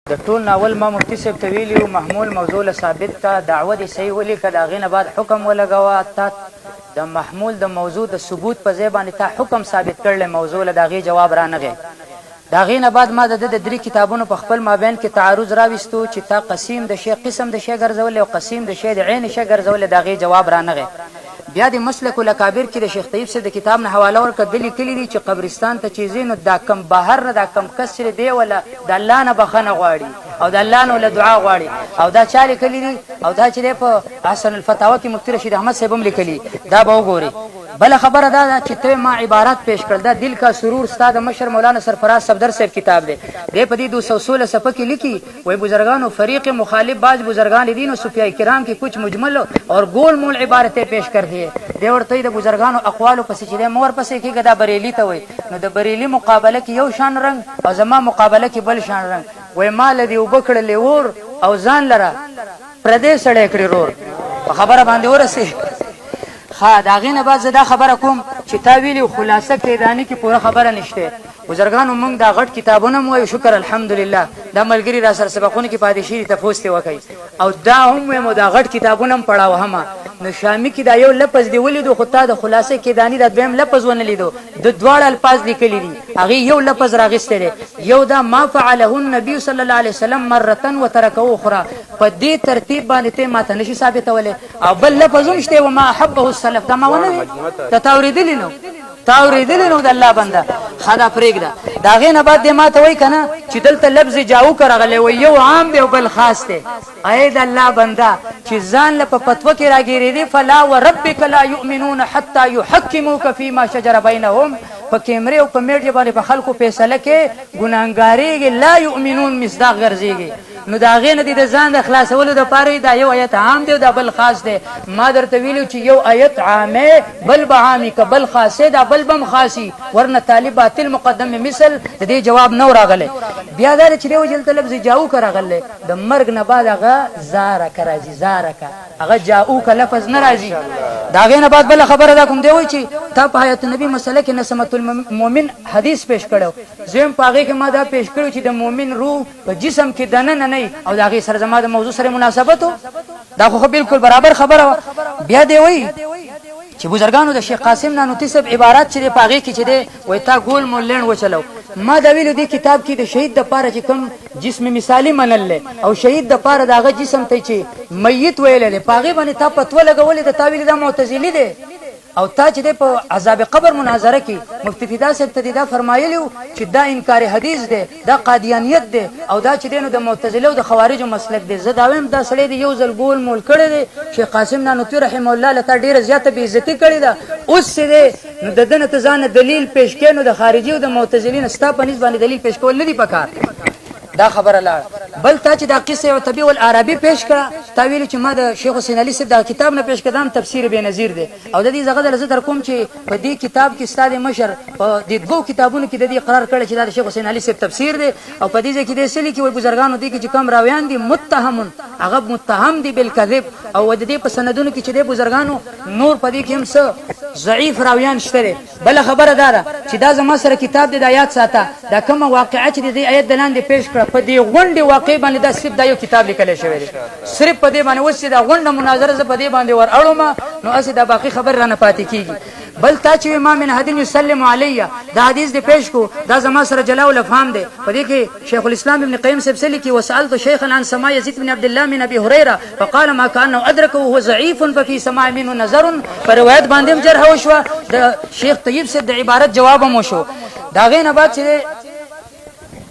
د ټول ناول ما مفتي صاحب ته ویلي وو محمول موضوع له ثابت کا دعوه دې صحیح ولیکه د هغې نه بعد حکم ولګوه تا د محمول د موضوع د ثبوت په ځای باندې تا حکم ثابت کړلی موضوع له د هغې جواب رانغی د هغې نه بعد ما د ده د 3 کتابونو په خپل مابین کې تعارض راویستو چې تا قسم د شی قسم د شی ګرځولی او قسم د شی د عین شی ګرځولی د هغې جواب رانغی بیا د مسلک الاکابر کې د شیخ طیب صاحب د کتاب نه حواله ورکړه ده لیکلي دي چې قبرستان ته چې ځي نو دا کم بهر نه دا کم کس چې دی ولا د الله نه بخښنه غواړي او د الله نه ولا دعا غواړي او دا چا لیکلي دي او دا چې دی په احسن الفتاوا کې مفتي رشید احمد صاحب هم لیکلي دا به وګورئ بله خبره دا ده چې ته ما عبارات پیش کړل دا دل کا سرور ستا د مشر مولانا سرفراز صفدر صاحب کتاب دی دی په دې 216 صفحه کې لیکي وای بزرگانو فریق مخالف بعض بزرگان دین و صوفیاء کرام کی کچھ مجمل اور گول مول عبارتیں پیش کر دیے دی ورته د بزرگانو اقوالو پسې چې د مور پسې کېږي دا بریلی ته وای نو د بریلی مقابله کې یو شان رنگ او زما مقابله کې بل شان رنگ وای مال دی وبکړلې ور او ځان لره پردې سړی کړی رور په خبره باندې ورسې ها دا غینه بعد زه دا خبره کوم چې تا ویلي خلاصه کېدانی کې پوره خبره نشته بزرګانو موږ دا غټ کتابونه مو شکر الحمدلله دا ملګری را سره سبقونه کې پاتې شي تفوس ته وکي او دا هم مو دا غټ کتابونه هم پڑھاو هم نو شامی کې دا یو لفظ دی ولیدو خو تا د خلاصه کېدانی دا دویم لفظ ونه لیدو د دواړه الفاظ لیکلي دي هغه یو لفظ راغسته دی یو دا ما فعله النبي صلی الله علیه وسلم مره وترکه اخرى په دې ترتیب باندې ته ماته نشي ثابتوله او بل لفظ هم شته و ما حبه السلف دا ما ونه ته تاوریدلی نو د الله بنده خدا پرېږده د هغې نه بعد دې ما ته وایي که نه چې دلته لفظ جاو که راغلی وایي یو عام دی او بل خاص دی ای د الله بنده چې ځان له په فتوه کې راګېرېدې فلا وربک لا یؤمنون حتی یحکموک فیما شجر بینهم په کیمرې او په میډیا باندې په خلکو فیصله کې ګناهګارېږي لا یؤمنون مصداق ګرځېږي نو د هغې نه دې د ځان د خلاصولو دپاره دا یو آیت عام دی او دا بل خاص دی ما درته ویلي چې یو آیت عامې بل به عامي که بل خاصې دا بل به هم خاصي ورنه طالب باطل مقدم مثل د دې جواب نه راغلی بیا دا چې دی وجلته لفظ جاؤکه راغلی د مرګ نه بعد هغه زارکه راځي زارکه هغه جاؤکه لفظ نه راځي د هغې نه بعد بله خبره دا کوم دی وایي چې تا په حیات النبي مسله کې نسمت المؤمن حدیث پیش کړی زم په هغې کې ما دا پیش کړی چې د مؤمن روح په جسم کې دننه نه او د هغې سره زما د موضوع سره مناسبت دا خو بالکل برابر خبره وه بیا دی وایي چې بزرګانو د شیخ قاسم نانوتي صاحب عبارات چې دی په هغې کې چې دی وایي تا ګول مولین وچلو ما دا ویلو دې کتاب کې د شهید دپاره چې کوم جسم مثالي منل دی او شهید دپاره د هغه جسم ته چې میت ویلی دی په هغې باندې تا فتوه لګولې ده تا ویلي دا معتزلي دی او تا چې دی په عذاب قبر مناظره کې مفتی فدا صاحب ته دا فرمایلی و چې دا انکار حدیث دی دا قادیانیت دی او دا چې دی نو د معتزله او د خوارجو مسلک دی زه دا وایم دا سړی دی یو ځل ګول مول کړی دی شیخ قاسم نانوتي رحمه الله له تا ډېره زیاته بېعزتي کړې ده اوس چې دی نو د ده نه ته ځان دلیل پیش کړې نو د خارجي او د معتزلي نه ستا په نسبت باندې دلیل پیش کول نه دي پکار دا خبره لاړه بل تا چې دا قصه او طبیع العربي پیش کړه تا ویلي چې ما د شیخ حسین علي صاحب دا کتاب نه پیش کړم تفسیر بېنظیر دی او د دې زغه د زه در کوم چې په دې کتاب کې ستا د مشر په دې دوو کتابونو کې د دې قرار کړی چې دا د شیخ حسین علي صاحب تفسیر دی او په دې ځای کې دې څه لیکي وایي بزرګانو دې کې چې کوم راویان دي متهمون هغه متهم دي بالکذب او د دې په سندونو کې چې دې بزرګانو نور په دې کې هم څه ضعیف راویان شته دی بله خبره دا ده چې دا زما سره کتاب دی د آیات ساته دا کومه واقعه چې د دې آیت د لاندې پیش کړه په دې غونډې واقع باندې دا صرف دا یو کتاب لیکلی شوی دی صرف په دې باندې اوس چې دا غونډه مناظره زه په دې باندې ور اړوم نو هسې دا باقي خبر رانه پاتې کېږي بل تا چې ما من حدین یسلم علیه دا حدیث دی پیش کو دا زما سره جلاء الافهام دی په دې کې شیخ الاسلام ابن قیم صاحب څه لیکي وسألت شیخا عن سماع یزید بن عبد الله من ابي هريره فقال ما كانه ادركه وهو ضعيف ففي سماع منه نظر پر روایت باندې هم جرح وشوه د شیخ طیب صاحب د عبارت جواب هم وشو دا غې نه بعد چې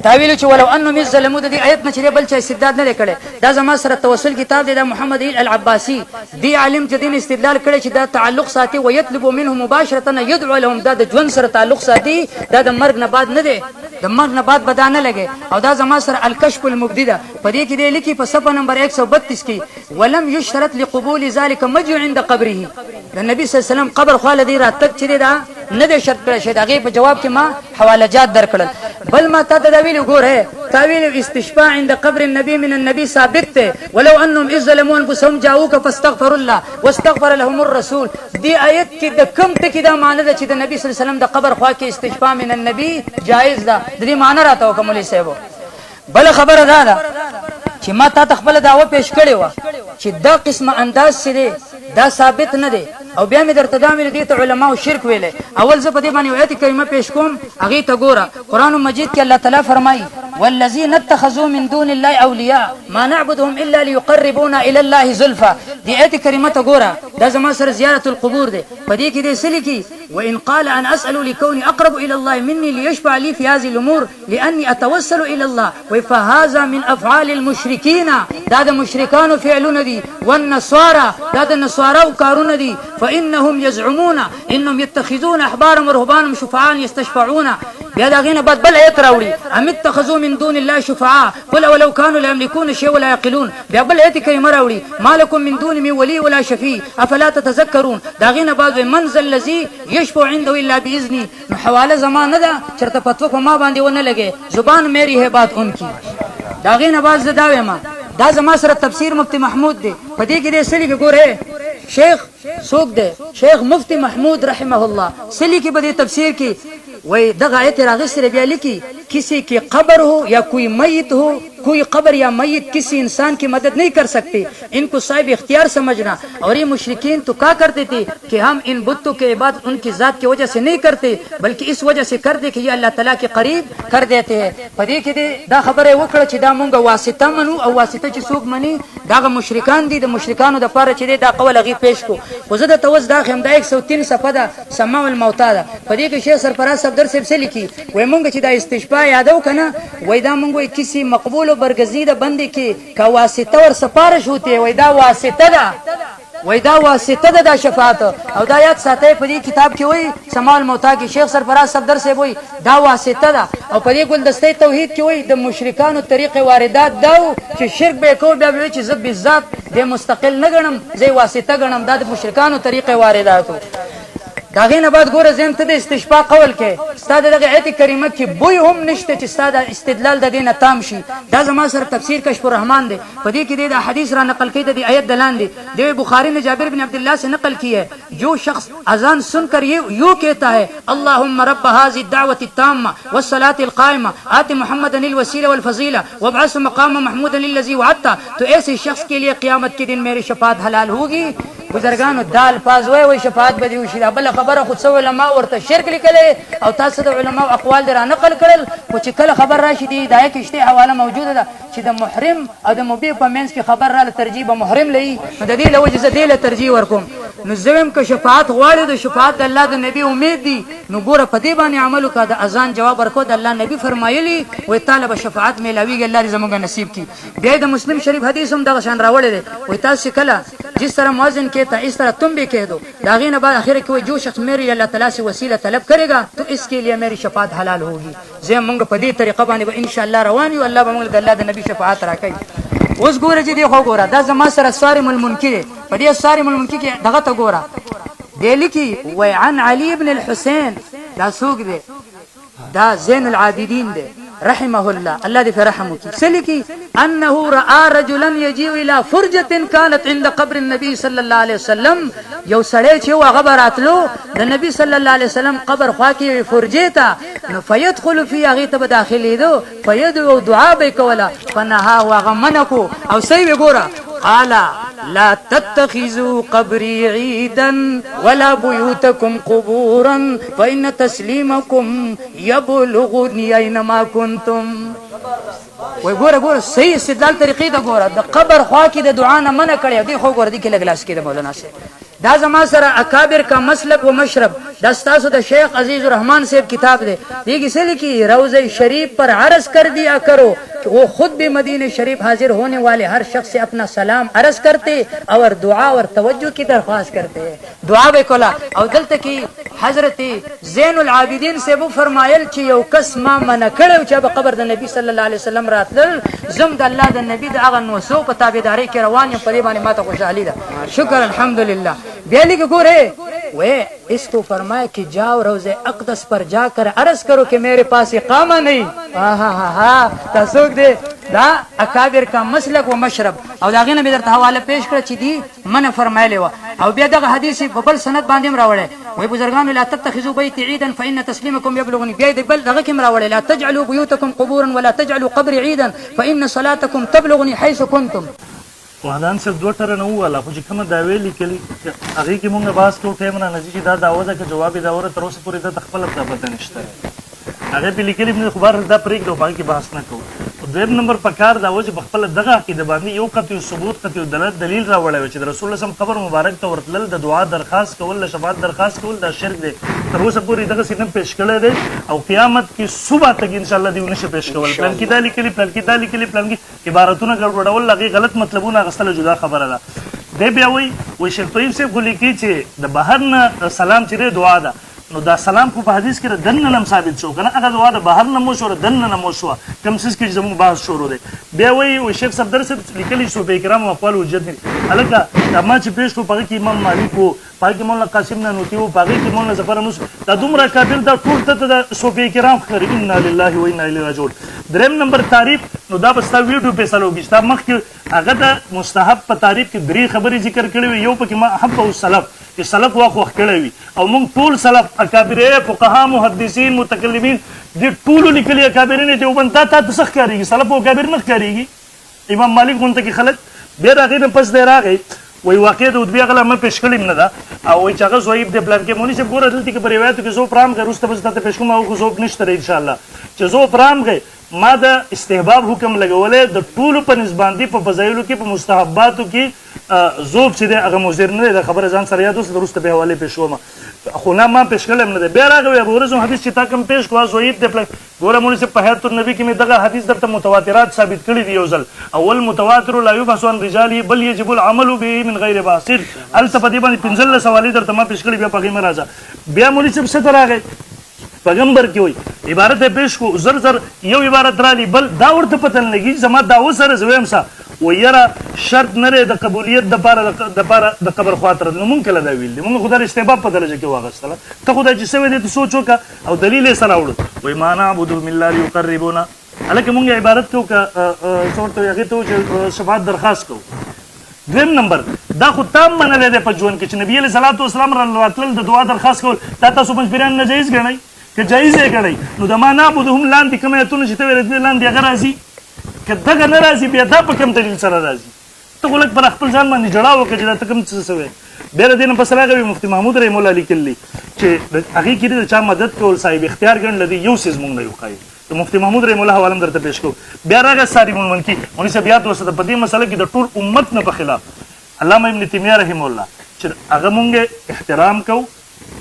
تاویل چې ولو انه مز ظلمو د دې آیت نه چې بل چا استدلال نه کړي دا زما سره توسل کتاب دی د محمد العباسي دی عالم چې دین استدلال کړي چې دا تعلق ساتي او يطلب منه مباشره يدعو لهم دا د ژوند سره تعلق ساتي دا د مرګ نه بعد نه دی د مرګ نه بعد بدانه لګي او دا زما سره الکشف المبدي ده په دې کې دی لیکي په صفحه نمبر 132 کې ولم يشترط لقبول ذلك مجيء عند قبره د نبی صلی الله علیه وسلم قبر خواله دی راتک چې دا نه دی شرط کړی شي د هغې په جواب کې ما حوالجات درکړل بل ما تا ته دا ویلي ګوره تا ویلي استشفاء عند قبر النبي من النبي ثابت دی ولو انهم اذ ظلموا انفسهم جاءوك فاستغفروا الله واستغفر لهم الرسول دې آیت کې د کوم ټکي دا معنی ده چې د نبي صلی الله علیه وسلم د قبر خوا کې استشفاء من النبي جایز ده د دې معنی راته وکړه مولوي صاحب بل خبره ده چې ما تا خپل دعوه پیش کړې و چې دا قسمه انداز سره دا ثابت نه دی او بیا مې درته دا ویل دي ته علما او شرک ویلې. اول زه په دې باندې آیت کریمه پیش کوم هغه ته ګوره. قران مجید کې الله تعالی فرمایي والذین اتخذوا من دون الله اولیاء ما نعبدهم الا ليقربونا الى الله زلفى. دې آیت کریمه ته ګوره دا زما سره زیارت القبور دی. په دې کې دې سلیکي وان قال ان اسال لكوني اقرب الى الله مني ليشفع لي في هذه الامور لاني اتوسل الى الله فهذا من افعال المشركين. دا د مشرکانو فعلونه دي. والنصارى دا د نصاراو کارونه دي. فانهم يزعمون انهم يتخذون احبارهم ورهبانهم شفعاء يستشفعون. بیا دا غینه بعد بل ایت راوړي ام اتخذوا من دون الله شفعاء قل ولو كانوا لا يملكون شيئا ولا يعقلون. بیا بل ایت کریمه راوړي ما لكم من دون من ولي ولا شفيع افلا تتذكرون. دا غینه بعد من ذا الذي يشفع عنده الا باذنه. نو حواله زمانه ده چرته پتو په ما باندې ونه لګي زبان میری ہے بات ان کی. دا غینه بعد زدا وېما دا زما سره تفسیر مفتی محمود دی. په دې کې دې سلی کې ګوره شیخ سوق دی شیخ مفتی محمود رحمه الله سلی کې به تفسیر کې وही दगा आयत रागी से रबिया लिखी किसी की कब्र हो या कोई मैयत हो कोई कब्र या मैयत किसी इंसान की मदद नहीं कर सकती. इनको साहिब इख्तियार समझना. और ये मुशरिकीन तो क्या करते थे कि हम इन बुतों के इबादत उनकी जात की वजह से नहीं करते बल्कि इस वजह से करते कि ये अल्लाह ताला के करीब कर देते हैं. पदे के दे दा खबर है वकड़ چې دا مونږه واسطه منو او واسطه چې څوک مني دا مشرکان دي. د مشرکانو د پاره چې دا قول غي پیش کو وزه د توس دا خم دا 103 صفحه ده سماع الموتى ده. پدې کې شیخ سرفراز صاحب درس سے لیکي وای مونږ چې دا استشفاء یادو کنه وای دا مونږ کسی مقبول برگزیده بندی کې کا واسطه ور سفارش ہوتی وای دا واسطه ده وای دا واسطه ده د شفاعت. او دا یاد ساتي په دې کتاب کې وای سماع الموتى کې شیخ سرفراز صاحب درس وای دا واسطه ده. او په دې ګلدسته توحید کې وای د مشرکانو طریق واردات دا چې شرک به کو بیا وای چې زب بالذات د مستقل نه غنم زي واسطه غنم دا د مشرکانو طریق وارداتو. دا غینه بعد ګوره زم ته د استشفاء قول کې ستاده دغه آیت کریمه کې بوی هم نشته چې ستاده استدلال د دینه تام شي. دا زما سره تفسیر کشف الرحمن دی. په دې کې د حدیث را نقل کړي د آیت دلان دی. د بخاری نے جابر بن عبداللہ سے نقل کی ہے جو شخص اذان سن کر یوں کہتا ہے اللهم رب هذه الدعوه التامه والصلاه القائمه آت محمدا الوسيله والفضيله وابعثه مقاما محمودا الذي وعدته تو ایسے شخص کے لیے قیامت کے دن میری شفاعت حلال ہوگی. بزرگانو دال پاز وای شفاعت به دی وشي. بل خبره خود سو علماء ورته شرک لیکلې او تاسو د علماء اقوال در نقل کړل خو چې کله خبر راشي دی دای کې شته حواله موجوده ده چې د محرم او د مبیح په منځ کې خبر را ترجیح محرم لې نو د دې له وجه زه دې له ترجیح ورکوم. نو زم که شفاعت غواړي د شفاعت الله د نبی امید دي نو ګوره په دې باندې عمل وکړه. د اذان جواب ورکو د الله نبی فرمایلی وای طالب شفاعت ملاویږي الله دې زموږ نصیب کی. بیا د مسلم شریف حدیث هم دغه شان راوړل دی وای تاسو کله जिस तरह मुअज्जिन कहता इस तरह तुम भी कह दो. दागीन बाद आखिर कि जो शख्स मेरी अल्लाह ताला से वसीला तलब करेगा तो इसके लिए मेरी शफाअत हलाल होगी. जे मंग पदी तरीका बांधे इंशाअल्लाह रवानी अल्लाह मंग अल्लाह द नबी शफाअत राखी. उस गोरे जी देखो गोरा दा जमा सर सारिम المنكر पदी सारिम المنكر के दगा तो गोरा दिल्ली की व عن علي بن الحسين دا سوق दे دا زين العابدين दे رحمه الله الله دې فرحمه کی سلکی انه راى رجلا يجيء الى فرجه كانت عند قبر النبي صلى الله عليه وسلم. یو سړی چې هغه براتلو د نبی صلی الله علیه وسلم قبر خوا کې فرجه تا نو فيدخل فيها غي ته داخلي دو فيدعو دعاء به کولا فنها وغمنکو او سی وګورا قال لا تتخذوا قبري عيدا ولا بيوتكم قبورا فإن تسليمكم يبلغني أينما كنتم. وګوره ګوره صحیح استدلال طریقې دا ګوره د قبر خوا کې د دعا نه منع کړی دی. خو ګوره دې کې لګلاس کې د مولانا سے دا زما سره اکابر کا مسلک و مشرب دا ستاسو د شیخ عزیز الرحمن صاحب کتاب دی. یہ کسی لکھی روضہ شریف پر عرض کر دیا کرو کہ وہ خود بھی مدینہ شریف حاضر ہونے والے ہر شخص سے اپنا سلام عرض کرتے اور دعا اور توجہ کی درخواست کرتے ہیں. دعا به کولا او دلته کی حضرت زین العابدین سے وہ فرمایل چې یو کس ما منع کړو چې په قبر د نبی صلی الله علیه وسلم راتل زم د الله د نبی د هغه نوسو په تابعداري کې روان یم په دې باندې ماته خوشالي ده. شکر الحمدلله. بیا لګ ګوره वे इसको फरमाया कि जाओ रोज़े अक़दस पर जाकर अर्ज करो कि मेरे पास इकामा नहीं। तसुक दे दा अकाबिर का मसलक व मशरब और दागे ने बेदर हवाले पेश कर ची दी मन फरमायले वा और बेदा हदीस बबल सनद बांधे रावड़े वे बुजुर्गान ला तत्खिजू बैत ईदन फइन तस्लीमकुम यबलगनी बेद बल दगकिम रावड़े ला तजअलू बुयूतकुम कुबूरन वला तजअलू कब्री ईदन फइन सलातकुम तबलगनी हैस कुंतुम। وهدان صرف دوه ټره نه وواله خو چې کومه دعوې لیکلي هغې کې مونږ بحث کوو ټایم رانځي چې دا دعوه ده که جواب یې دعوه ده تر اوسه پورې ده د خپله دا پته نشته هغې پې لیکلي خو بهر دا پرېږدو په هغې کې بحث نه کوو. دویم نمبر په کار دا و چې په خپله دغه عقیده باندې یو قطعي ثبوت قطعي دلیل راوړی و چې د رسول الله قبر مبارک ته ورتلل د دعا درخواست کول د شفاعت درخواست کول دا شرک دی تر اوسه پورې دغسې نه پیش کړی دی او قیامت کې صبح تک انشاءالله دې ونشي پیش کول. پلان کې دا لیکلي پلان کې دا لیکلي پلان کې عبارتونه ګډوډول هغې غلط مطلبونه اخیستله جدا خبره ده. دی بیا وایي شیخ طیب صاحب خو لیکي چې د بهر نه سلام چې دی دعا ده نو دا سلام خو په حدیث کې دننه هم ثابت شو که نه هغه دعا د بهر نه مو شوه دننه مو شوه کوم څیز کې چې زموږ بحث شروع دی. بیا وایي شیخ صفدر صاحب لیکلي صوفیه کرامو اقوال حجت دي هلکه دا ما چې پیش کړو په هغې کې امام مالک و په هغې کې مولانا قاسم نانوتي و په هغې کې مولانا ظفر انوس دا دومره کافر دا ټول ته د صوفیه کرام ښکاري انا لله و انا الیه راجعون. دریم نمبر تعریف نو دا به ستا ویډیو فیصله وکړي ستا مخکې هغه د مستحب په تعریف کې 3 خبرې ذکر کړې وي. یو پکې ما احب السلف چې سلف واخ کړی وي او موږ ټول سلف اکابره فقها محدثین متکلمین دې ټولو لیکلي اکابرین دیوبند تا ته څه ښکارېږي سلف او اکابر نه ښکارېږي. امام مالک غونته کې خلک بیا د هغې نه پس دی راغی وایي واقع د ادبي هغه ما پیش کړې نه ده او وایي چې هغه ضعیف دی پلان کې مولوي صاحب ګوره دلته کې په روایتو کې ضعف رام غی وروسته به زه تا ته پیش کوم هغه خو ضعف نشته دی انشاءالله چې ضعف رام غی ما د استحباب حکم لګولی د ټولو په نسبت باندې په فضایلو کې په مستحباتو کې ضعف چې دی هغه مضر نه دی دا خبره ځان سره یاد اوس وروسته به حوالې پیش کوم خو نه ما پیش کړی هم نه دی. بیا راغی ابو هریره حدیث چې تا کوم پیش کړو ضعیف دی ګوره مولوي صاحب په حیات النبي کې مې دغه حدیث درته متواترات ثابت کړي دي یو ځل اول متواتر لا یبحث عن رجاله بل يجب العمل به من غیر باصر هلته په دې باندې 15 سوالې درته ما پیش کړي بیا په هغې مه راځه. بیا مولوي صاحب څه ته راغی پیغمبر کې وایي عبارت یې پیش کړو زر زر یو عبارت رالي بل دا ورته پته نه لګي زما دعوه سره زه وایم څه وایي یاره شرط نه دی د قبولیت دپاره د قبر خواته نو مونږ کله دا ویل دي مونږ خو دا استحباب په درجه کې واخیستله ته خو دا چې څه ویلی ته سوچ وکړه او دلیل یې سره راوړو وایي ما نعبدهم الا لیقربونا هلکه مونږ عبارت کوو که څه ورته وایي هغې ته وایو چې شفاعت درخواست کوو. دویم نمبر دا خو تام منلی دی په ژوند کې چې نبي علیه صلات وسلام راتلل د دعا درخواست کول دا تاسو پنځپیریان ناجایز ګڼئ که جایز یې ګڼئ نو د ما نعبدهم لاندې کوم ایتونه چې ته ویلې دي لاندې هغه راځي که دغه نه راځي بیا دا په کوم دلیل سره راځي ته خو لږ پر خپل ځان باندې جړا وکړه چې دا ته کوم څه وی. بیا د دې نه پس راغی مفتي محمود رحم الله لیکلي چې هغې کې د چا مدد کول صاحب اختیار ګڼل دی یو څیز مونږ نه یو ښایي د مفتي محمود رحم الله حواله درته پیش کوو. بیا راغی صارم المنکي مولوي صاحب یاد وساته په دې مسله کې د ټول امت نه په خلاف علامه ابن تیمیه رحم الله چې هغه مونږ احترام کوو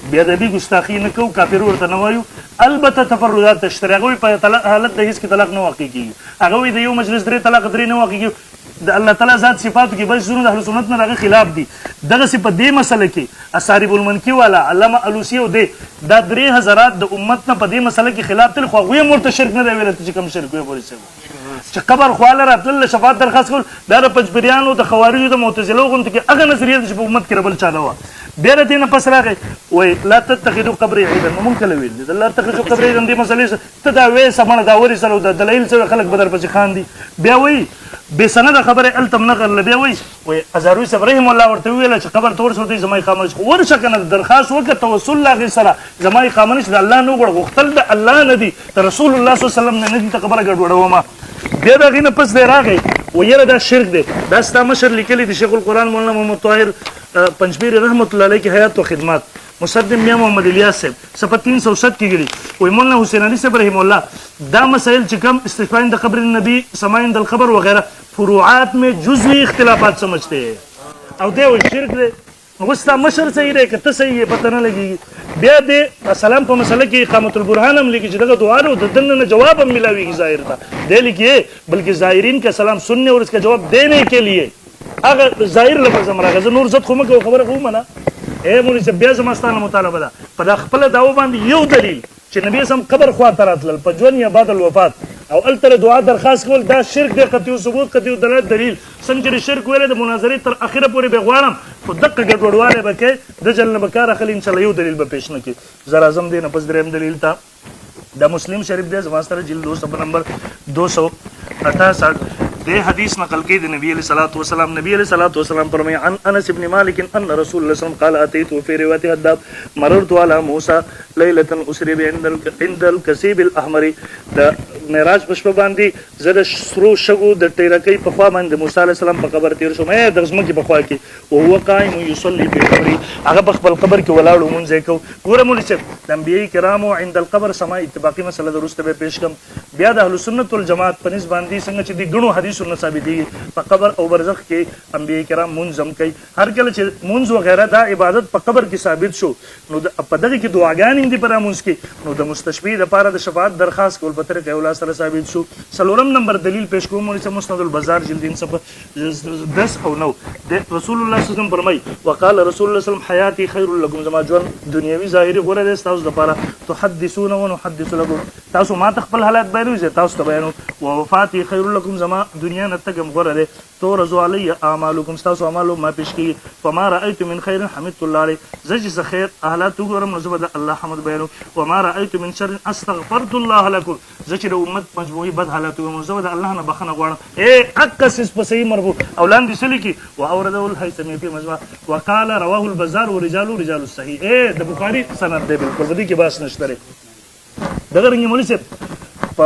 بیا ادبي ګستاخي نه کوو کافر ورته نه وایو البته تفردات تشتري هغه وایي په حالت د هېڅ کې طلاق نه واقع کېږي هغه وایي د یو مجلس 3 طلاق 3 نه واقع کېږي د الله تعالی ذات صفاتو کې بل څیزونه د اهل سنت نه هغه خلاف دي دغسې په دې مسله کې اصارب المنکي والا علامه الوسي او دی دا 3 حضرات د امت نه په دې مسله کې خلاف تل خو هغوی هم ورته شرک نه دی ویلی چې کوم شرک وی مولوي صاحب چې قبر خواله راتلل شفاعت درخواست کول دا د پنجپیریانو د خوارجو د معتزلو غوندې کې هغه نظریه ده چې په امت کې ربل چا نه وه. بیا د دې نه پس راغی وایي لا تتخذوا قبري عیدا نو مونږ کله ویل دي لا تتخذوا قبري عیدا دې مسلې ته دا وایې سمه دا ورسره او د دلیل سره خلک به درپسې خاندي. بیا وایي بې سنده خبرې هلته هم نه غرله بیا وایي ازاروي صاحب رحم الله ورته وویله چې قبر ته ورسه ورته زما اقامه نشته ورشه که نه درخواست وکړه توسل له هغې سره زما اقامه نشته د الله نه وغواړه غوښتل د الله نه دي د رسول الله صلی الله وسلم نه دي ته خبره ګډوډومه. بیا د هغې نه پس دی راغی وایي یاره دا شرک دی دا ستا مشر لیکلی د شیخ القرآن مولانا محمد طاهر پنجپیري رحمت الله علیه کې حیات و خدمات مصدم میاں محمد الیاس صاحب صفحه 307 کې ګړي وایي مولانا حسین علي صاحب رحم الله دا مسائل چې کوم استشفاء عند قبر النبی سماع عند القبر وغیرہ فروعات میں جزوی اختلافات سمجھتے ہیں او دی وایي شرک دی نو اوس ستا مشر صحیح دی که ته صحیح یې پته نه لګېږي. بیا د سلام په مسله کې اقامت البرهان هم لیکي چې دغه دعا ده د دنه نه جواب هم ملاویږي ظاهر ته دی لیکي بلکې ظاهرین کا سلام سننے اور اس کا جواب دینے کے لیے هغه ظاهر لفظ هم راغی زه نور زد خو مه کوو خبره خو ومنه ای مولوي صاحب بیا زما ستا نه مطالبه ده په دا خپله دعوه باندې یو دلیل چې نبي اسلام قبر خوا ته راتلل په ژوند یا بعد الوفات او التر دعا درخواست کول دا شرک دی، قطعي ثبوت قطعي دلالت دلیل. څنګه چې شرک ویل د مناظرې تر اخره پورې به غواړم، خو دقه ګډوډوالی به کوي، د جل نه به کار اخلي، انشاءالله یو دلیل به پیش نه کړي. زه راځم دی نه پس درېیم دلیل ته. دا مسلم شریف دی زما سره جلد 2 صفحه نمبر 268 دے حدیث نقل کی دی نبی علیہ الصلوۃ والسلام. نبی علیہ الصلوۃ والسلام فرمایا عن انس بن مالک ان رسول اللہ صلی اللہ علیہ وسلم قال اتيت في روایت حداب مررت على موسى ليله اسري عند الكسيب الاحمر. دا معراج پشپ باندې زره سرو شګو د ټیرکې په خوا باندې موسی علیہ السلام په قبر تیر شو، مې د زمکه په خوا کې او هو قائم يصلي في قبري، هغه په خپل قبر کې ولاړ مونږ کو. ګوره مولوی صاحب د انبیای کرامو عند القبر سما اتفاقی مسله درسته به پیش کم. بیا د اهل سنت والجماعت په نسبت باندې څنګه چې د غنو حدیثونو ثابت دي په قبر او برزخ کې انبیای کرام منظم کوي. هر کله چې منځ وغیرہ دا عبادت په قبر کې ثابت شو نو په دغه کې دعاګانې دي پر امونځ کې، نو د مستشفی لپاره د شفاعت درخواست کول په طریقه اوله سره ثابت شو. څلورم نمبر دلیل پیش کوم ولې مسند البازار جلد 10 او 9 د رسول الله صلی الله علیه وسلم فرمای وقال رسول الله صلی الله علیه وسلم حیاتی خیر لكم، زما ژوند دنیوي ظاهري غوړه ده تاسو لپاره، تحدثون ونحدث لكم، تاسو ما تخپل حالات بیانوي زه تاسو ته بیانوم، ووفاتی خیر لكم، زما دنیا نه تګم غوړه ده، تورزو علی اعمالکم، تاسو اعمالو ما پیش کی، فما رايت من خير حمدت الله عليه، زج خیر احلات وګورم نو زبد الله حمد بیانو، وما رايت من شر استغفرت الله لكم، زج د امت مجموعي بد حالات وګورم زبد الله نه بخنه غواړم. اقصص په صحیح مرفوع اولان دي سلی کی واورده الهيثمي في مجمع وقال رواه البزار ورجال الصحيح. د بخاری سند دی بالکل بدی کې باس نشته دغه رنګ مولوی صاحب په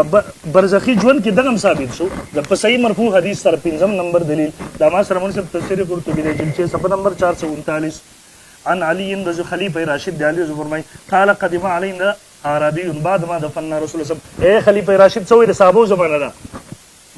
برزخی ژوند کې دغه ثابت شو د په صحیح مرفوع حدیث سره 5 نمبر دلیل دا ما سره مولوی صاحب تفسیر قرطبی دی جلد 6 صفحه نمبر 439 عن علي رضي خلیفہ راشد علی فرمای قال قدم علينا عربي بعد ما دفننا رسول الله صلی الله علیه وسلم. خلیفہ راشد سوې د صحابو زمانه ده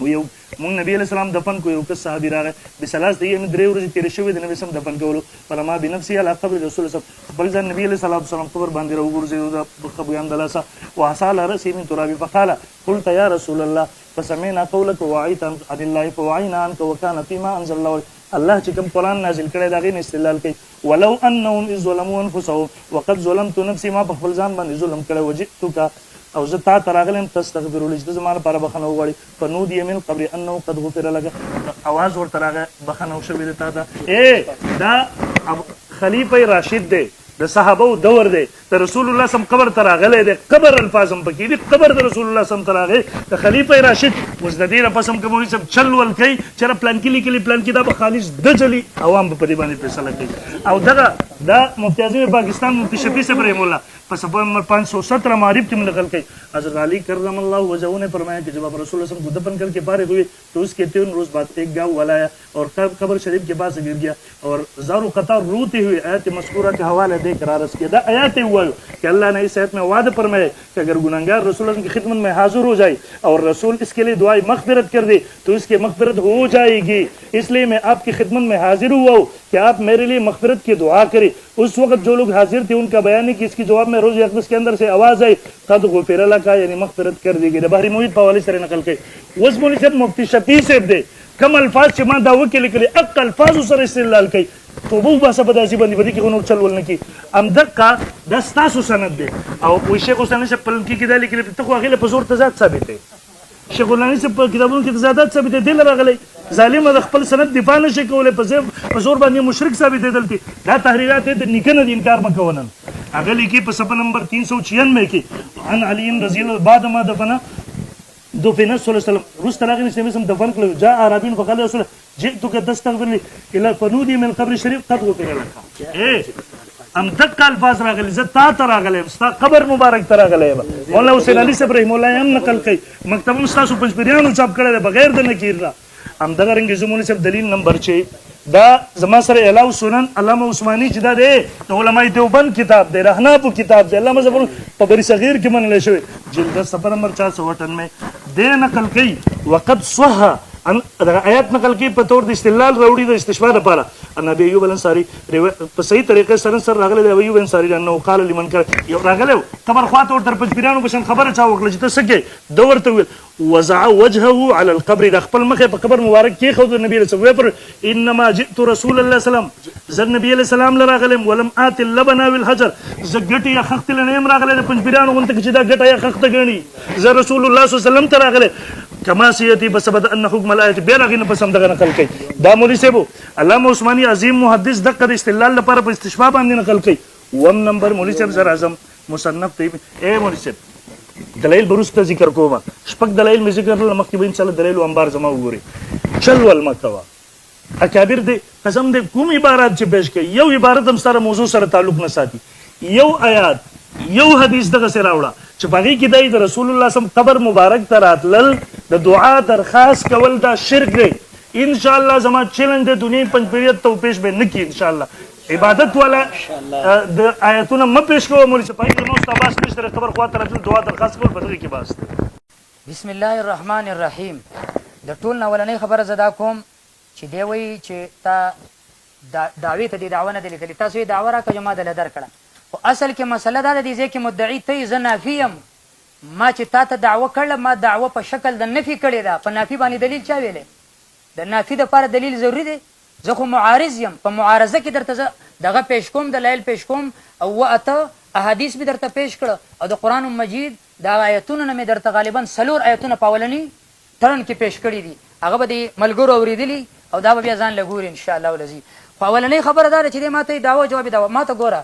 ویو مونږ نبی علیہ السلام دفن کو یو کس صحابي راغی بسلاس دی یې درې ورځې تیر شوې د نبی سم دفن کولو فلما بنفسي على قبر رسول الله خپل ځان نبی علیہ السلام قبر باندې راوګرځي د خبيان دلاسه وحصل راسي من تراب فقال قلت يا رسول الله فسمعنا قولك وعيت عن الله فوعينا عنك وكان فيما انزل الله. الله چې کوم قرآن نازل کړی دا غي استدلال کوي ولو انهم ظلموا انفسهم وقد ظلمت نفسي، ما په خپل ځان باندې ظلم کړی وجئتك او زه تا ته راغلم تستغفر لي چې زما لپاره بخښنه وغواړي، فنودي من قبر انه قد غفر لك، اواز ورته راغی بخښنه وشوې ده تا ته. دا خلیفه راشد دی د صحابه دور دی د رسول الله سم قبر ته راغلی دی، قبر الفاظ هم پکې دي، قبر د رسول الله سم ته راغی د خلیفه راشد. اوس د دې رپس هم کوموي سم چل ول کوي چې پلان کې لیکلي پلان کې دا به خالص د جلی عوام په دې باندې فیصله کوي. او دغه دا مفتی اعظم پاکستان مفتی شفیع صاحب رحم الله په صفحه نمبر 517 معارف کې نقل کوي حضرت علی کرم الله وجهه نے فرمایا کہ جب آپ رسول اللہ صلی اللہ علیہ وسلم کو دفن کر کے فارغ ہوئے تو اس کے 3 روز بعد ایک گاؤں والا آیا اور قبر شریف کے پاس گر گیا اور زار و قطار روتے ہوئے آیت مذکورہ کے حوالے دے کر عرض کیا. دا آیات ہوا کہ اللہ نے اس آیت میں وعدہ فرمایا کہ اگر گنہگار رسول اللہ کی خدمت میں حاضر ہو جائے اور رسول اس کے لیے دعائے مغفرت کر دے تو اس کی مغفرت ہو جائے گی. اس لیے میں آپ کی خدمت میں حاضر ہوا ہوں کہ آپ میرے لیے مغفرت کی دعا کریں. اس وقت جو لوگ حاضر تھے ان کا بیان ہے کہ اس کی جواب میں روز اقدس کے اندر سے آواز آئی قد غفر لك یعنی مغفرت کر دی گئی. د بحری محیط په حوالې سره نقل کوي. اوس مولوی صاحب مفتی شفیع صاحب دی کم الفاظ چې ما دا وکړي لیکلي اق الفاظ سره استدلال کوي توبه وباسه په داسې باندې بدي کې غنور چل ول نه کی امدقه د ستاسو سند دی او وی شیخ حسین صاحب په کې دا لیکلي ته خو هغه په زور تضاد ثابت دی. شیخ الانی صاحب په کتابونو کې تضادات ثابت دي راغلي ظالم د خپل سند دفاع نشي کولای په زور باندې مشرک ثابت دي دلته دا تحریرات د نکنه د انکار مکونن هغه لیکي په صفحه نمبر 396 کې عن علي رضی الله بعد ما دفن صلى الله عليه وسلم رست راغلی چې مسلم دفن کړو جاء عربين فقال رسول جئتك تستغفر لي الى فنودي من قبر الشريف قد غفر لك. ام دک الفاظ راغلی زه تا ته راغلی ستا قبر مبارک ته راغلی مولا حسین علي صاحب رحم الله هم نقل کوي مکتب تاسو پنځپریانو چاپ کړی دی بغیر د نکیر را ام دغه رنګ زمونږ صاحب دلیل نمبر 6 دا زما سره الاو سنن علامه عثماني چې دا دی د علماء دیوبند کتاب دی رهناپو کتاب دی علامه زبر په بری صغیر کې منل شوی جلد صفحه نمبر 498 دې نقل کوي وقد صح دغه آیات نقل کې په تور د استدلال راوړي د استشفاء لپاره ان ابي ايوب الانصاري په صحیح طریقې سره راغلی دی. ابي ايوب الانصاري انه قال لمن كان یو راغلی قبر خواته ورته پنځپیرانو بشن خبره چا وکړه چې ته څه کوې؟ ده ورته وویل وضع وجهه على القبر، د خپل مخ په قبر مبارک کېښود نبي علیه السلام پر انما جئت رسول الله سلام، زه نبي علیه السلام له راغلم ولم آت اللبن والحجر، زه ګټې یا خښتې له نه یم راغلی د پنځپیرانو غونته کې چې دا ګټه یا خښته ګڼي، زه رسول الله صلی الله علیه وسلم ته راغلی کما سیأتی بسبب ان حکم الآیت بیا هغې نه پس همدغه نقل کوي. دا مولوي صاحب علامه عثماني عظیم محدث دقه د استدلال لپاره په استشفاء باندې نقل کوي. اووم نمبر مولوي صاحب زر اعظم مصنف ته مولوي صاحب دلایل به وروسته ذکر کوم، شپږ دلایل مې ذکر کړل، مخکې به انشاءالله دلایل و انبار زما وګورئ. چل ول مه کوه اکابر دی قسم دی کوم عبارات چې پیش کوي، یو عبارت هم سره موضوع سره تعلق نه ساتي، یو آیات یو حدیث دغسې راوړه چې په هغې کې دی د رسول الله صم قبر مبارک ته راتلل د دعا درخواست کول دا شرک دی. انشاءالله زما چیلنج دی دنیا پنځپیریت ته پیش به نه کړي انشاءالله. عبادت والا د آیتونه مه پیش کوه مولوي صاحب، په هغې کې زما اوس بحث نشته، د قبر خواته راتلل دعا درخواست کول په دغې کې بحث دی. بسم الله الرحمن الرحیم. د ټول نه اولنۍ خبره زه دا کوم چې دی وایي چې تا دعوې ته دې دعوه نه دی لیکلې، تاسو یې دعوه راکړه چې ما دله درکړه، خو اصل کې مسله دا ده دې ځای کې مدعي ته یې زه نافي یم. ما چې تا ته دعوه کړله ما دعوه په شکل د نفي کړې ده، په نافي باندې دلیل چا ویلی؟ د نافي دپاره دلیل ضروري دی؟ زه خو معارض یم، په معارضه کې درته زه دغه پیش کوم، دلایل پیش کوم، او اته احادیث مې درته پیش کړه، او د قرآن مجید د آیتونو نه مې درته غالبا 4 آیتونه په اولني ټرن کې پیش کړي دي، هغه به د ملګرو اورېدلي او دا به بیا ځان له ګوري انشاءالله العزیز. خو اولنۍ خبره دا ده چې دی ما ته دعوه جواب دعوه ما ته ګوره،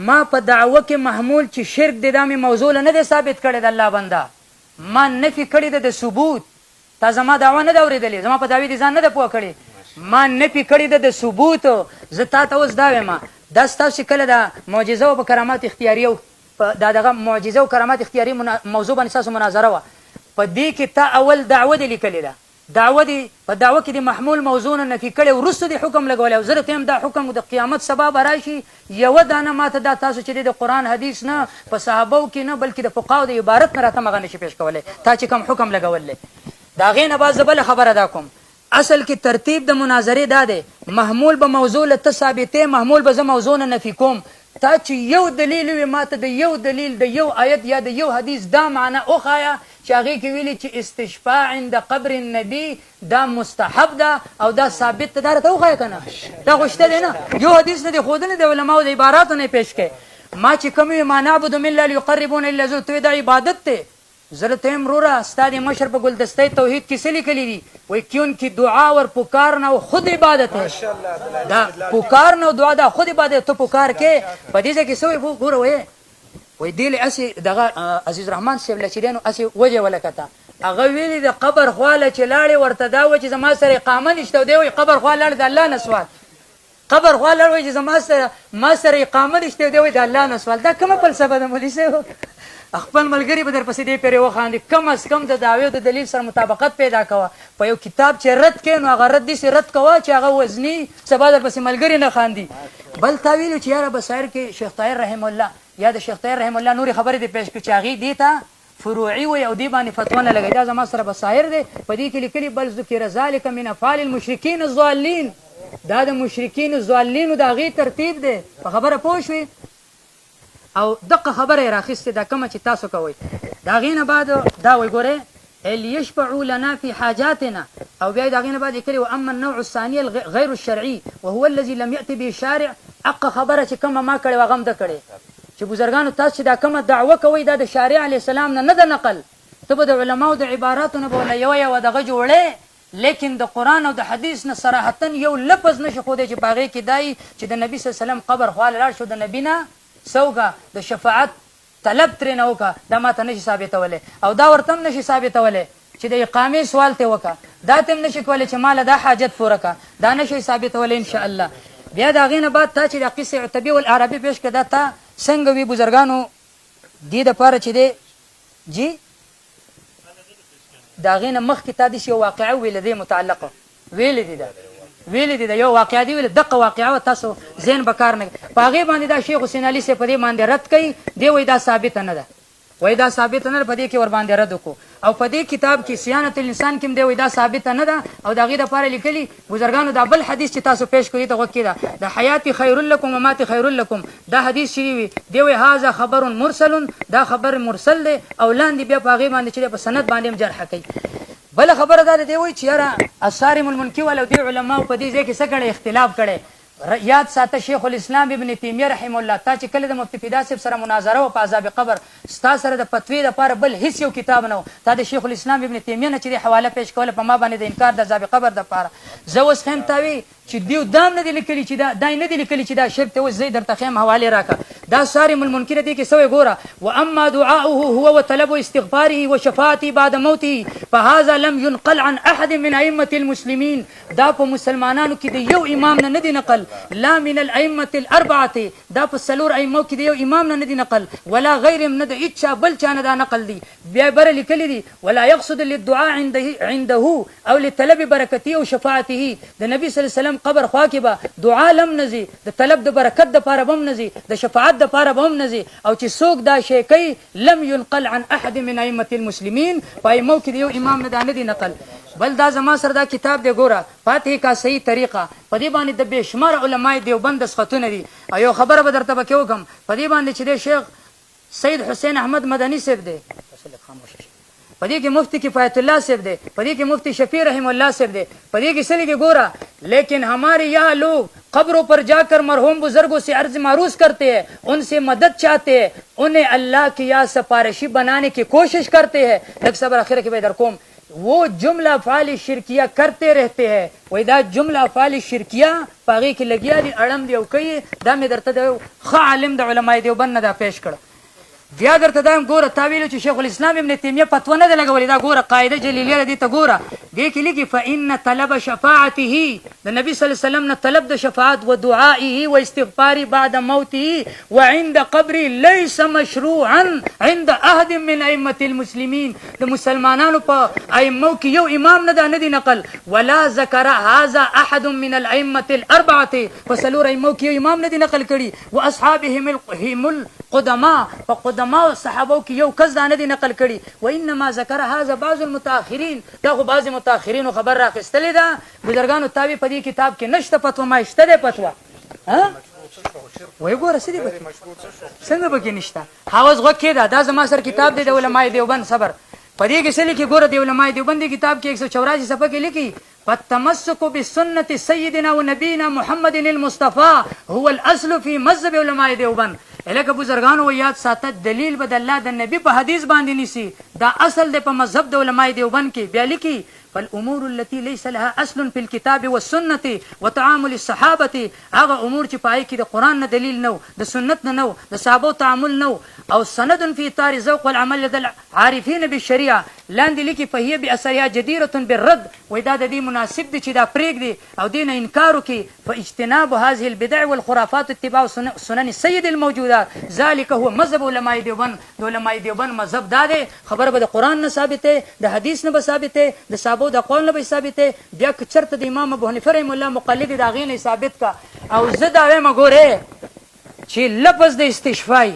ما په دعوه کې محمول چې شرک دی دا مې موضوع نه دی ثابت کړی د الله بنده، ما نفي کړې ده د ثبوت. تا زما دعوه نه ده اورېدلې، زما په دعوې دې ځان نه ده پوه کړې، ما نفي کړې ده د ثبوت. زه تا ته اوس دا وایم دا ستاسو کله د معجزه او په کرامات اختیاریه دا دغه معجزه او کرامات اختیاري موضوع باندې ستاسو مناظره وه، په دې کې تا اول دعوه دې لیکلې ده، دعوه دی په دعوه کې د محمول موضوع نه نفي کړی، وروسته د حکم لګولی، او زه درته یم دا حکم د قیامت سبا به راشي یوه دانه ماته دا تاسو چې دی د قرآن حدیث نه په صحابو کې نه بلکې د فقهاو د عبارت نه راته مغه نشي پیش کولی، تا چې کوم حکم لګولی. د هغې نه بعد زه بله خبره دا کوم، اصل کې ترتیب د مناظرې دا دی، محمول به موضوع له ته ثابتې، محمول به زه موضوع نه نفي کوم. تا چې یو دلیل وي ماته د یو دلیل د یو آیت یا د یو حدیث دا معنی وښایه چې هغې کې ویلي چې استشفاء عند قبر النبي دا مستحب ده او دا ثابت ده، دا راته وښایه که نه؟ دا خو شته دی نه، یو حدیث نه دی ښودلی د علماو د عباراتو نه یې پیش کوي. ما چې کوم وي ما نعبد من لا لیقربون الا زلفى، ته دا عبادت دی. زه درته یم وروره ستا د مشر په ګلدستۍ توحید کې څه لیکلي دي؟ وایي کیون کی دعا اور پکارنا و خود عبادت ہے، دا پکارنا و دعا دا خود عبادت، ته پکار کې په دې ځای کې څه وایي ګوره وایي دې له هسې دغه عزیز رحمان صاحب له چې دی نو هسې وجه ولکته، هغه ویلي د قبر خواله چې لاړې ورته دا وایي چې زما سره اقامه نشته، او دی وایي قبر خوا لاړې د الله نه سوال، قبر خوا لاړ وایي چې ما سره اقامه نشته، او دی وایي د الله نه سوال. دا کومه فلسفه ده مولوي صاحب؟ خپل ملګري به درپسې دې پرې وخاندي، کم از کم د دعوې او د دلیل سره مطابقت پیدا کوه. په یو کتاب چې رد کوې نو هغه رد داسې رد کوه چې هغه وزني، سبا درپسې ملګري نه خاندي. بل تا ویلو چې یاره بصایر کې شیخ طاهر رحم الله یا د شیخ طاهر رحم الله نورې خبرې دې پیش کړي چې هغې دې ته فروعي وي او دې باندې فتوا نه لګوي، دا زما سره بصایر دی، په دې کې لیکلي بل ذکر ذلک من افعال المشرکین الضالین، دا د مشرکین الضالینو د هغې ترتیب دی. په خبره پوه شوې؟ او دقه خبره یې راخیستې دا کومه چې تاسو کوئ. د هغې نه بعد دا وایي ګورئ ليشفعوا لنا في حاجاتنا، او بیا د هغې نه بعد یې کړي واما النوع الثاني غیر الشرعي وهو الذي لم يأتي به الشارع. حقه خبره چې کومه ما کړې هغه هم ده کړې چې بزرګانو تاسو چې دا کومه دعوه کوئ دا د شارع علیه السلام نه ده نقل، ته به د علماو د عباراتو نه به ورله یوه دغه جوړې، لیکن د قرآن او د حدیث نه صراحتا یو لفظ نشي ښودی چې په هغې کې دا چې د نبي صلی الله علیه وسلم قبر خواله لاړ شو د نبي نه سوکه د شفاعت طلب ترې نه وکړه، دا ما ته نشي ثابتولی، او دا ورته هم نشي ثابتولی چې د اقامې سوال ته وکړه، دا ته هم نشي کولی چې ما له دا حاجت پوره کړه، دا نشي ثابتولی انشاءالله. بیا د هغې نه بعد تا چې د قصې عتبي والاعرابي پیش کړه، دا تا څنګه وي بزرګانو دې دپاره چې دی جی د هغې نه مخکې تا داسې یو واقعه وویله دې متعلقه ویلې دي دا یو واقعه دی ویلې، دقه واقعه وه، تاسو ذهن به کار نه کوي په هغې باندې. دا شیخ حسین علي صاحب په دې باندې رد کوي، دی وایي دا ثابته نه ده، وایي دا ثابته نه ده، په دې کې ورباندې رد وکړو. او په دې کتاب کې صیانت الانسان کې دی وای دا ثابت نه ده او دا غي د پاره لیکلي بزرګانو دا بل حدیث چې تاسو پیش کړی ته وکړه د حیات خیر لکم و مات خیر لکم دا حدیث شری وی دی وای هاذا خبر مرسل دا خبر مرسل دی او لاندې بیا په غي باندې چې په سند باندې جرح کوي بل خبره ده دی وای چې یاره اثارم المنکی ولو دی علماء په دې ځای کې څه کړي اختلاف کړي یاد ساته شیخ الاسلام ابن تیمیه رحم الله تا چې کله د مفتی فدا صاحب سره مناظره او په عذاب قبر ستا سره د فتوی لپاره بل هیڅ یو کتاب نه تا د شیخ الاسلام ابن تیمیه نه چې حواله پیش کوله په ما باندې د انکار د عذاب قبر لپاره زه اوس خیم تاوی چې دیو دام نه دی لیکلی چې دا دای نه دی لیکلی چې دا شرک ته اوس زه درته خیم حواله راکا دا صارم المنکر دی کې سوې ګوره واما دعاؤه هو وطلب استغفاره وشفاعته بعد موته فهذا لم ينقل عن احد من ائمه المسلمين دا په مسلمانانو کې د یو امام نه دی نقل لا من الائمه الاربعه دا په سلور ائمه کې د یو امام نه دی نقل ولا غیرهم نه د اچا بل چا نه دا نقل دی بیا بر لیکلی دی ولا يقصد للدعاء عنده او لطلب برکته او شفاعته د نبی صلی الله علیه وسلم قبر خوا کې به دعا لم نزي د طلب د برکت د پاره بم نزي د شفاعت د پاره بم نزي او چې څوک دا شی کوي لم ينقل عن احد من ائمه المسلمين پای مو کې یو امام نه دی نقل بل دا زما سره دا کتاب دی ګوره فاتحه کا صحیح طریقه په دې باندې د بشمار علماء دیوبند خطونه دي ایو خبره به درته بکې وکم په دې باندې چې د شیخ سید حسین احمد مدنی صاحب دی په دې کې مفتی کفایت الله صاحب دی په دې کې مفتی شفیع رحم الله صاحب دی په دې کې سلی کې ګوره لیکن ہمارے یہاں لوگ قبروں پر جا کر مرحوم بزرگوں سے عرض معروض کرتے ہیں ان سے مدد چاہتے ہیں انہیں اللہ کی یا سفارشی بنانے کی کوشش کرتے ہیں لگ صبر آخر کے بیدر قوم وہ جملہ افعال شرکیہ کرتے رہتے ہیں وای دا جمله افعال شرکیه پاغي کې لګیا دي اړم دی او کوي دا مې درته د خ عالم د علماء دیوبند نه دا پیش کړ بیا درته دا ګوره تاویل چې شیخ الاسلام ابن تیمیه فتوا نه لګولې دا ګوره قاعده جلیلیه دي ته ګوره دې کې لګي فإن طلب شفاعته د نبی صلی الله علیه وسلم نه طلب د شفاعت و دعائه و استغفار بعد موته وعند قبره ليس مشروعا عند احد من ائمه المسلمين د مسلمانانو په ائمه کې یو امام نه دی نقل ولا ذکر هذا احد من الائمه الاربعه فسلور ائمه کې یو امام نه دی نقل کړي واصحابهم القدماء فقدماء صحابه کې یو کس نه دی نقل کړي وانما ذکر هذا بعض المتاخرين دا خو بعض متاخرین خبر راخستلې ده بزرګانو تابع په دې کتاب کې نشته فتوا ما شته ده فتوا ها وای ګوره سړي څنګه به کې نشته حواس غوکې دا زما سر کتاب دی د علماء دیوبند صبر په دې کې سلی کې ګوره د علماء دیوبند کتاب کې 184 صفحه کې لیکي فالتمسك بسنة سيدنا ونبينا محمد المصطفى هو الاصل في مذهب علماء دیوبند الکه بزرګانو و یاد ساته دلیل بد الله د نبی په حدیث باندې نسی دا اصل د په مذهب د علماء دیوبند کې بیا لیکي فالامور التي ليس لها اصل في الكتاب والسنه وتعامل الصحابه هغه امور چې پای کې د قران نه دلیل نو د سنت نه نو د صحابه تعامل نو او سند في اطار ذوق والعمل للعارفين بالشريعه لاندې لیکي فهي باثرها جديره بالرد ودا د دې مناسب دي چې دا پریګ دي او دین انکار کوي فاجتناب هذه البدع والخرافات اتباع سنن السيد الموجودات ذلك هو مذهب علماء دیوبند د علماء دیوبند مذهب دا دی خبره به د قران نه ثابته د حدیث نه ثابته د صحابه د قول نه ثابته بیا چرته د امام ابو حنیفه رحم الله مقلد دا غینه ثابت کا او زه دا وایم ګوره چې لفظ د استشفاء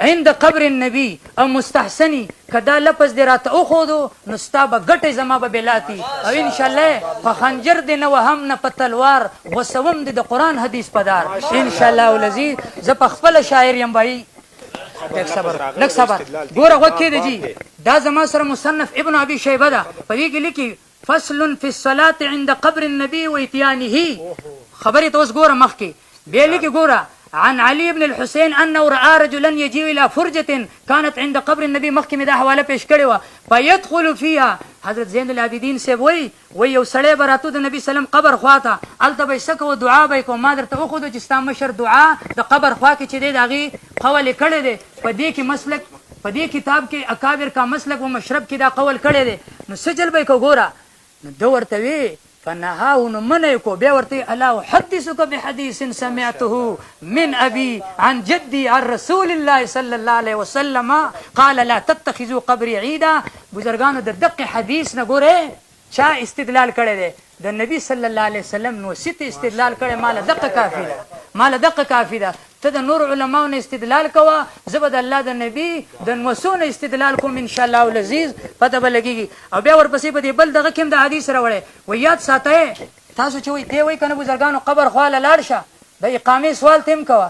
عند قبر النبي او مستحسني کدا لفظ دی راته او خودو نو ستابه ګټه زما به بلاتی او ان شاء الله په خنجر دی نه وهم نه په تلوار وسوم دی د قران حدیث پدار ان شاء الله ولذي ز په خپل شاعر یم بای لک صبر ګوره وکې دی دا زما سره مصنف ابن ابي شيبه دا په دې کې لیکي فصل في الصلاه عند قبر النبي واتيانه خبره توس ګوره مخکي به لیکي ګوره عن علي بن الحسين انه راى رجلا يجيء الى فرجه كانت عند قبر النبي مخکې دا حواله پیش کړي و فيدخل فيها حضرت زين العابدين سے وی یو سړی براتو د نبی سلام قبر خواته الته به سکو دعا به کو ما درته خو د چستا مشر دعا د قبر خوا کې چې دی داغي قول کړي دي په دې کې مسلک په دې کتاب کې اکابر کا مسلک و مشرب کې دا قول کړي دي نو سجل به کو ګورا نو دو ورته وی فنهاه منيكو بيورتي الا احدثك بحديث سمعته من ابي عن جدي عن رسول الله صلى الله عليه وسلم قال لا تتخذوا قبري عيدا بزرگانو د دقه حدیث نه ګوره چا استدلال کړي دي د نبی صلی الله علیه وسلم نو ست استدلال کړي مال دقه کافی ده ته د نور علماو نه استدلال کوه، زه به د الله د نبي د نوسو نه استدلال کوم ان شاء الله العزیز، پته به لګېږي. او بیا ورپسې په دې بل دغه کې هم د حدیث راوړی و یاد ساتئ تاسو چې وایي دی وایي که نه بزرګانو قبر خواله لاړ شه، د اقامې سوال تیم کوه،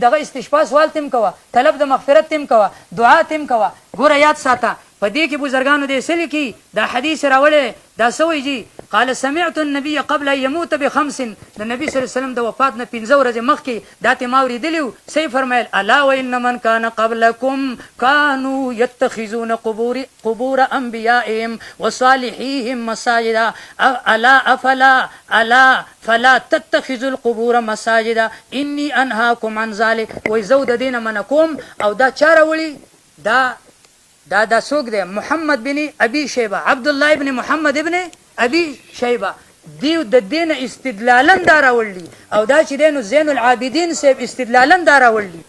دغه استشفا سوال تیم کوه، طلب د مغفرت تیم کوه، دعا تیم کوه. ګوره یاد ساته په دې کې بزرګانو دې څه لیکي، دا حدیث راوړی دا څه وایي جي قال سمعت النبي قبل ان يموت بخمس، د نبي صلی الله علیه وسلم د وفات نه 15 ورځې مخکې دا ته ما اورېدلي وو. صحیح فرمایل الا وان من كان قبلكم كانوا يتخذون قبور انبيائهم وصالحيهم مساجدا الا فلا تتخذوا القبور مساجدا اني انهاكم عن ذلك. وای زو د دینه منکم. او دا چاره وړي دا څوک دی؟ محمد بن ابي شيبه، عبد الله ابن محمد ابن ابي شيبه. دیو د دین استدلالا دا راوړي، او دا چې دینو زین العابدین صاحب استدلالا دا راوړي.